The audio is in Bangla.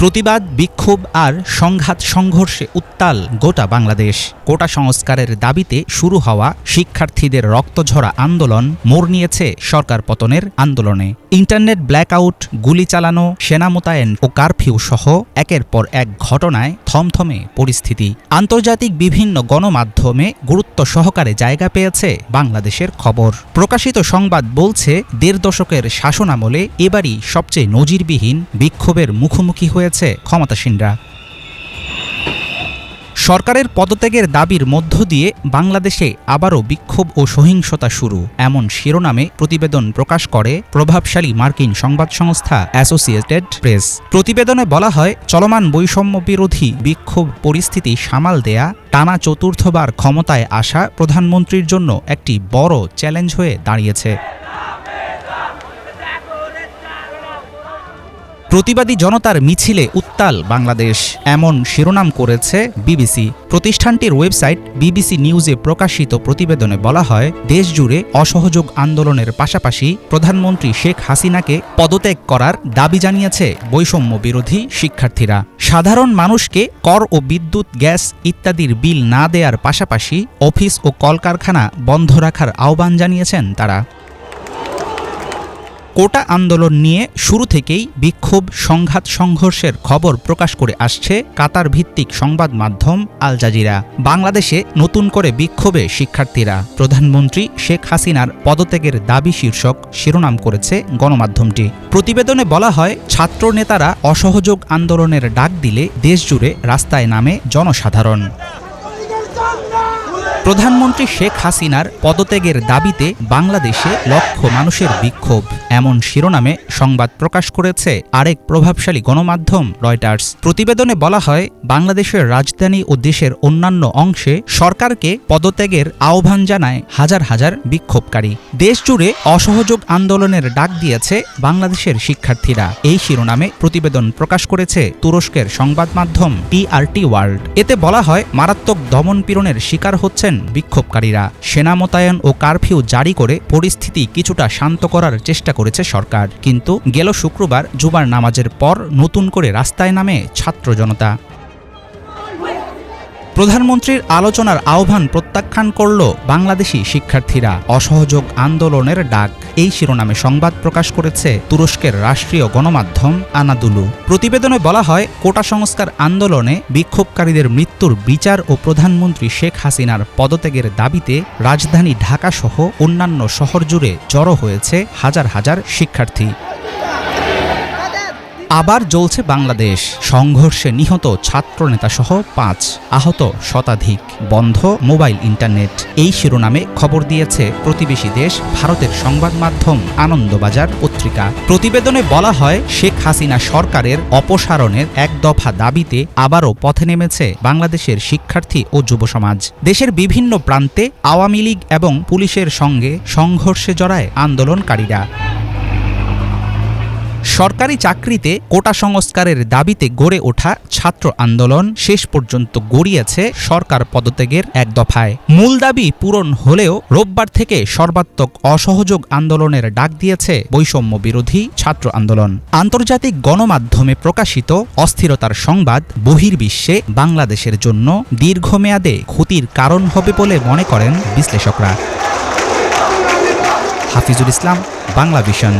প্রতিবাদ, বিক্ষোভ আর সংঘাত সংঘর্ষে উত্তাল গোটা বাংলাদেশ। কোটা সংস্কারের দাবিতে শুরু হওয়া শিক্ষার্থীদের রক্তঝরা আন্দোলন মোড় নিয়েছে সরকার পতনের আন্দোলনে। ইন্টারনেট ব্ল্যাকআউট, গুলি চালানো, সেনা মোতায়েন ও কারফিউ সহ একের পর এক ঘটনায় থমথমে পরিস্থিতি। আন্তর্জাতিক বিভিন্ন গণমাধ্যমে গুরুত্ব সহকারে জায়গা পেয়েছে বাংলাদেশের খবর। প্রকাশিত সংবাদ বলছে, ১.৫ দশকের শাসনামলে এবারই সবচেয়ে নজিরবিহীন বিক্ষোভের মুখোমুখি হয়েছে ক্ষমতাসীনরা। সরকারের পদত্যাগের দাবির মধ্য দিয়ে বাংলাদেশে আবারও বিক্ষোভ ও সহিংসতা শুরু, এমন শিরোনামে প্রতিবেদন প্রকাশ করে প্রভাবশালী মার্কিন সংবাদ সংস্থা অ্যাসোসিয়েটেড প্রেস। প্রতিবেদনে বলা হয়, চলমান বৈষম্য বিরোধী বিক্ষোভ পরিস্থিতি সামাল দেয়া টানা চতুর্থবার ক্ষমতায় আসা প্রধানমন্ত্রীর জন্য একটি বড় চ্যালেঞ্জ হয়ে দাঁড়িয়েছে। প্রতিবাদী জনতার মিছিলে উত্তাল বাংলাদেশ, এমন শিরোনাম করেছে বিবিসি। প্রতিষ্ঠানটির ওয়েবসাইট বিবিসি নিউজে প্রকাশিত প্রতিবেদনে বলা হয়, দেশজুড়ে অসহযোগ আন্দোলনের পাশাপাশি প্রধানমন্ত্রী শেখ হাসিনাকে পদত্যাগ করার দাবি জানিয়েছে বৈষম্য বিরোধী শিক্ষার্থীরা। সাধারণ মানুষকে কর ও বিদ্যুৎ, গ্যাস ইত্যাদির বিল না দেওয়ার পাশাপাশি অফিস ও কলকারখানা বন্ধ রাখার আহ্বান জানিয়েছেন তারা। কোটা আন্দোলন নিয়ে শুরু থেকেই বিক্ষোভ, সংঘাত সংঘর্ষের খবর প্রকাশ করে আসছে কাতার ভিত্তিক সংবাদ মাধ্যম আল জাজিরা। বাংলাদেশে নতুন করে বিক্ষোভে শিক্ষার্থীরা, প্রধানমন্ত্রী শেখ হাসিনার পদত্যাগের দাবি শীর্ষক শিরোনাম করেছে গণমাধ্যমটি। প্রতিবেদনে বলা হয়, ছাত্র নেতারা অসহযোগ আন্দোলনের ডাক দিলে দেশজুড়ে রাস্তায় নামে জনসাধারণ। প্রধানমন্ত্রী শেখ হাসিনার পদত্যাগের দাবিতে বাংলাদেশে লক্ষ মানুষের বিক্ষোভ, এমন শিরোনামে সংবাদ প্রকাশ করেছে আরেক প্রভাবশালী গণমাধ্যম রয়টার্স। প্রতিবেদনে বলা হয়, বাংলাদেশের রাজধানী ও দেশের অন্যান্য অংশে সরকারকে পদত্যাগের আহ্বান জানায় হাজার হাজার বিক্ষোভকারী। দেশজুড়ে অসহযোগ আন্দোলনের ডাক দিয়েছে বাংলাদেশের শিক্ষার্থীরা, এই শিরোনামে প্রতিবেদন প্রকাশ করেছে তুরস্কের সংবাদ মাধ্যম টিআরটি ওয়ার্ল্ড। এতে বলা হয়, মারাত্মক দমনপীড়নের শিকার হচ্ছেন বিক্ষোভকারীরা। সেনা মোতায়েন ও কারফিউ জারি করে পরিস্থিতি কিছুটা শান্ত করার চেষ্টা করেছে সরকার, কিন্তু গেল শুক্রবার জুমার নামাজের পর নতুন করে রাস্তায় নামে ছাত্র জনতা। প্রধানমন্ত্রীর আলোচনার আহ্বান প্রত্যাখ্যান করল বাংলাদেশি শিক্ষার্থীরা, অসহযোগ আন্দোলনের ডাক, এই শিরোনামে সংবাদ প্রকাশ করেছে তুরস্কের রাষ্ট্রীয় গণমাধ্যম আনাদুলু। প্রতিবেদনে বলা হয়, কোটা সংস্কার আন্দোলনে বিক্ষোভকারীদের মৃত্যুর বিচার ও প্রধানমন্ত্রী শেখ হাসিনার পদত্যাগের দাবিতে রাজধানী ঢাকাসহ অন্যান্য শহর জুড়ে জড়ো হয়েছে হাজার হাজার শিক্ষার্থী। আবার জ্বলছে বাংলাদেশ, সংঘর্ষে নিহত ছাত্রনেতাসহ ৫, আহত শতাধিক, বন্ধ মোবাইল ইন্টারনেট, এই শিরোনামে খবর দিয়েছে প্রতিবেশী দেশ ভারতের সংবাদ মাধ্যম আনন্দবাজার পত্রিকা। প্রতিবেদনে বলা হয়, শেখ হাসিনা সরকারের অপসারণের এক দফা দাবিতে আবারও পথে নেমেছে বাংলাদেশের শিক্ষার্থী ও যুব সমাজ। দেশের বিভিন্ন প্রান্তে আওয়ামী লীগ এবং পুলিশের সঙ্গে সংঘর্ষে জড়ায় আন্দোলনকারীরা। সরকারি চাকরিতে কোটা সংস্কারের দাবিতে গড়ে ওঠা ছাত্র আন্দোলন শেষ পর্যন্ত গড়িয়েছে সরকার পদত্যাগের এক দফায়। মূল দাবি পূরণ হলেও রোববার থেকে সর্বাত্মক অসহযোগ আন্দোলনের ডাক দিয়েছে বৈষম্য বিরোধী ছাত্র আন্দোলন। আন্তর্জাতিক গণমাধ্যমে প্রকাশিত অস্থিরতার সংবাদ বহির্বিশ্বে বাংলাদেশের জন্য দীর্ঘমেয়াদে ক্ষতির কারণ হবে বলে মনে করেন বিশ্লেষকরা। হাফিজুল ইসলাম, বাংলা ভিশন।